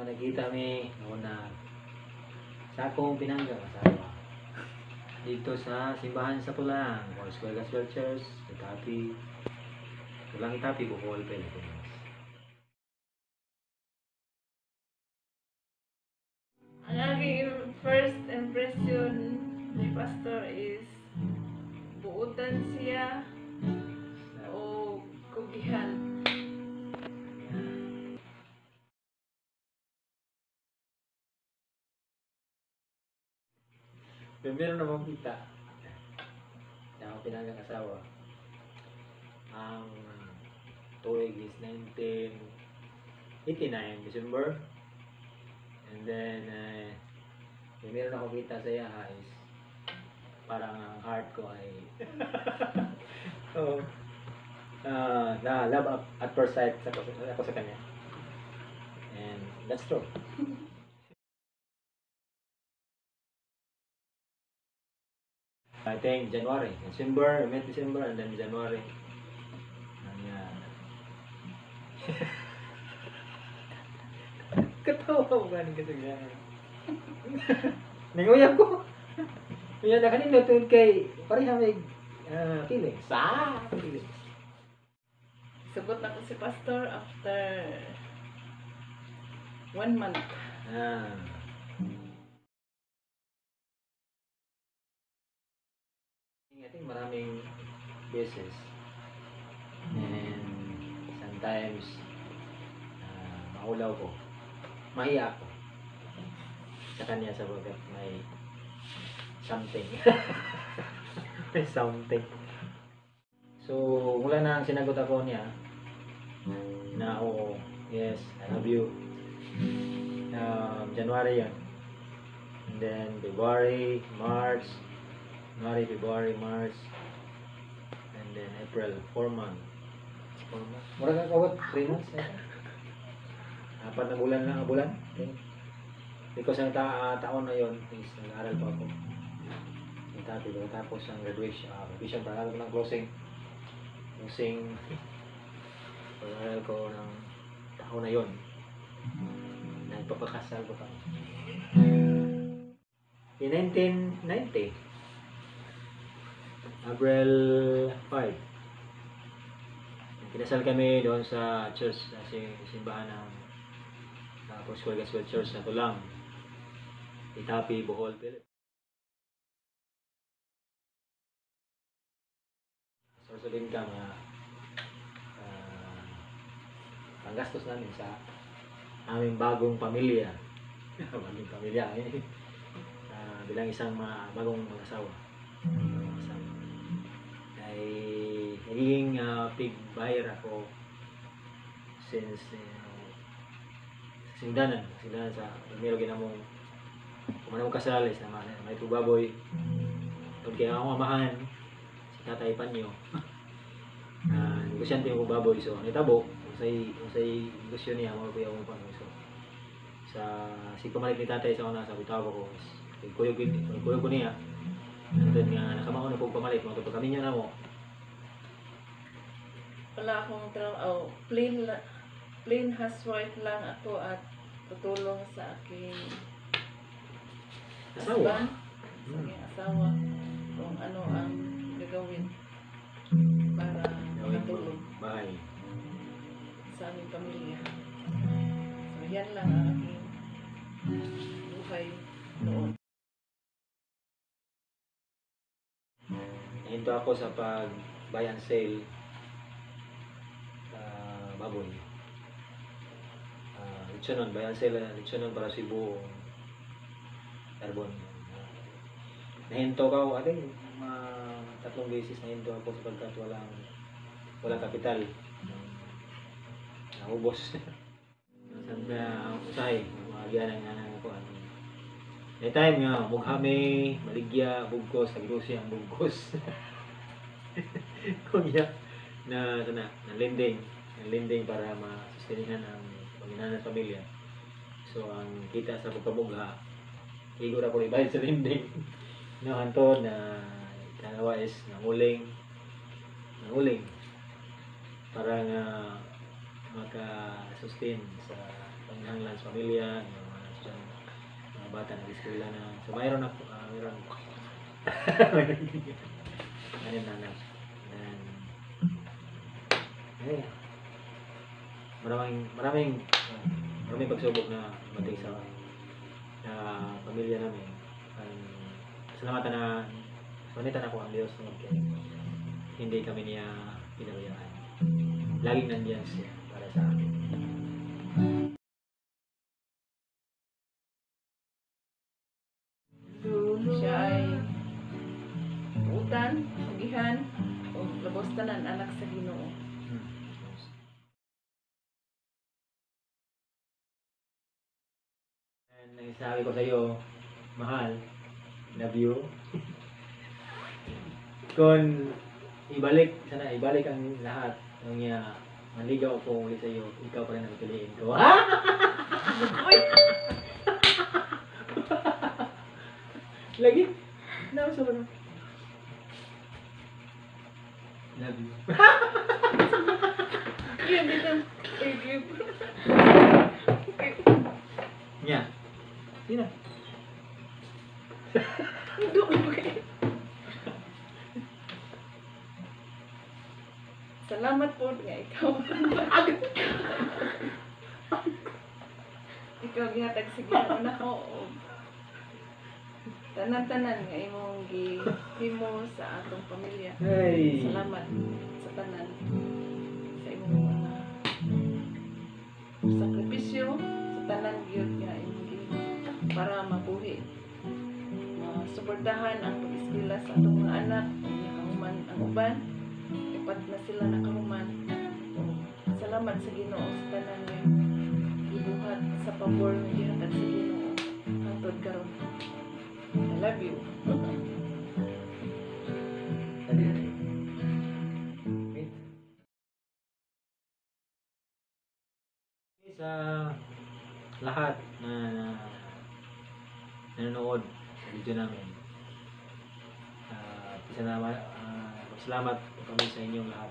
Nagkita mi una sa akong pinangga asawa dito sa simbahan sa Tulang, Gospel Gospel Church, Itapi, Tulang Itapi, Bohol, Pilipinas. Ang aking first impression ni Pastor is buutan siya o kugihan. Meron namang kita sa akong pinanggang asawa. Ang tuig is 1989, December. And then, meron ako kita sa iya is parang ang heart ko ay oh, na love at first sight ako sa kanya. And that's true. I think January, December, met December, and then January. Katawa ko galing kasi gano'n. Nanguyab ko. Kaya na kanina tungkol kay pareha may feelings. Feelings. Sagot na ko si Pastor after 1 month. I think maraming beses and sometimes maulaw ko, mahiya ako sa kanya sabagat may something. May something. So mula na sinagot ako niya na oo, yes, I love you. January yan, and then February, March, February, March, and then April, 4 months. Mura ka kawat, 3 months. 4 na bulan lang ang bulan. Okay. Because ang taon na yon is nag-aaral pa ako. Tapos ang graduation para alam ng closing. Pag-aaral ko ng taon na yon. Nagpapakasal ko pa. In 1990, April 5, kinasal kami doon sa church, sa simbahan ng Gospel Gospel Church na Tulang, Itapi, Bohol, Pilipinas. Source of income ang gastos namin sa aming bagong pamilya. Bilang isang bagong mag-asawa. Ay naging pig buyer ako since sindanan sa primero ginamong kumanong kasal is naman may tubaboy kung kaya ako mamahan si Tatay Panyo negosyante yung baboy so nitabo usay negosyo niya mo kuya mo pa so sa si pamalit ni Tatay sa una sa bitaw ko kuyo ko niya nandun nga nakamao na pong pamalit mga kami niya na mo. Wala akong trabaho, plain housewife lang ako at tutulong sa aking Asawa? Sa aking asawa kung ano ang gagawin para makatulong Bye. sa aming pamilya. So yan lang ang aking buhay noon. Nahinto ako sa pag-buy and sale baboy. Lechonon, buy and sale lechonon para Cebu, carbon. Nahinto ako, I think 3 beses nahinto ako sapagkat walang kapital. Naubos. Sabi usahay, maagianan nga na ako. May time nga, mughami, maligya, bugkos, naglusi ang bugkos. Kuya, na lending para ma-sustainihan ang panginahan ng pamilya. So, ang kita sa pagpamugha, igor ako ibayad sa lending. Hantod na dalawa is nanguling para nga maka-sustain sa panghanglan sa pamilya, yung mga bata nag-eskwela na. So mayroon ako, mayroon mayroon na anak. And maraming pagsubok na dumating sa pamilya namin. Salamatan na panitan ako ang Diyos kaya hindi kami niya pinabayaan. Laging nandiyan siya para sa amin. Siya ay utan, agihan, o labos tanan anak sa Ginoo. And nagsasabi ko sa iyo, mahal, love you. Kung ibalik ang lahat ng manligaw ako ulit sa iyo, ikaw pa rin ang piliin ko. Lagi? Naman sa mga. Love you. Yun, dito. Give. Nya. Sino? Salamat po nga ikaw. Ikaw gihatag sa Ginoo nako. Tanan-tanan nga imong gihimo sa atong pamilya. Hey. Salamat sa tanan sa imong mga sakripisyo sa tanan gyud nga imong gihimo para mabuhi. Masuportahan ang pag-eskwela sa atong mga anak, kahuman ang uban. Ipat na sila nakahuman. Salamat sa Ginoo sa tanan nga gibuhat sa pabor nga gihatag sa Ginoo hangtod karon. I love you. Sa lahat na nanonood sa video namin, salamat kami sa inyong lahat.